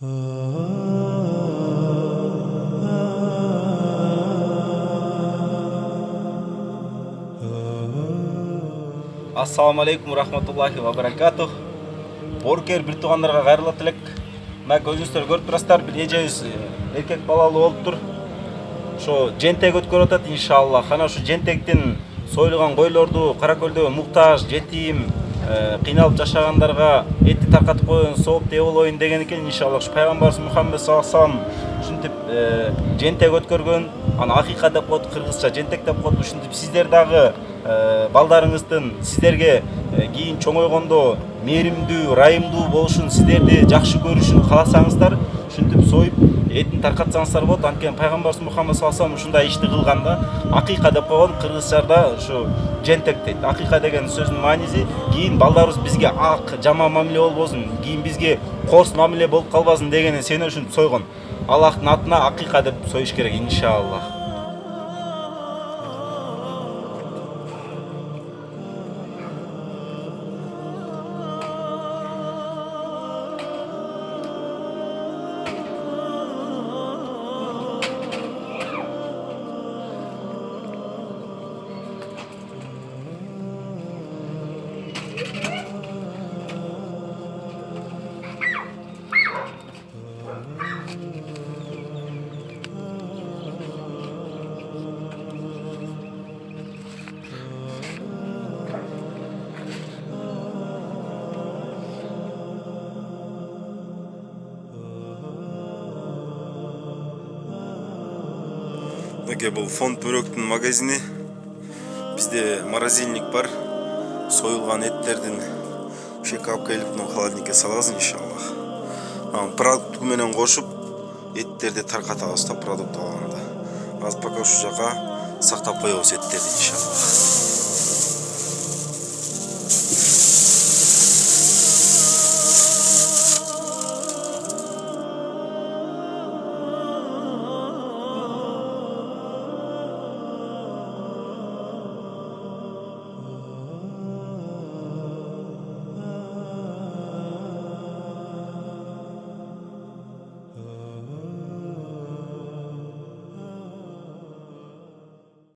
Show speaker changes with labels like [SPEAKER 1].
[SPEAKER 1] Ассаламу алейкум рахматуллахи ва баракатух. Боркер бир туугандарга кайрылат элек. Мына көзүңүздөр көрүп турасыздар, бир эжебиз эркек балалуу болуптур. Ошо жентек өткөрүп атат иншаллах. Ана ушу жентектин союлган койлорду кара көлдө муктаж, жетим, кыйналып жашагандарга этти таркатып коеюн, сооп ээ болоюн деген экен иншаллах. Ушу пайгамбарыбыз Мухаммед саллаллаху алейхи ва саллям ушинтип жентек өткөргөн, аны акыйка деп коет, кыргызча жентек деп коет. Ушинтип сиздер дагы балдарыңыздын сиздерге кийин чоңойгондо мээримдүү, ырайымдуу болушун, сиздерди жакшы көрүшүн кааласаңыздар, ушинтип союп этин таркатсаңыздар болот. Анткени пайгамбарыбыз Мухаммед саллаллаху алейхи ва саллям ушундай ишти кылган да. Акыйка деп койгон, кыргызчада ушу жентек дейт. Акыйка деген сөздүн мааниси кийин балдарыбыз бизге ак, жаман мамиле болбосун, кийин бизге корс мамиле болуп калбасын дегени сенүү үчүн сойгон. Аллахтын атына акыйка деп союш керек иншаллах.
[SPEAKER 2] Мынакей бул фонд бөрөктүн магазини. Бизде морозильник бар. Союлган эттердин ушеке алып келип холодильникке салабыз иншаллах. Продукт менен кошуп эттерди таркатабыз да продукт алганда. Азыр пока ушу жака сактап коебуз эттерди иншаллах.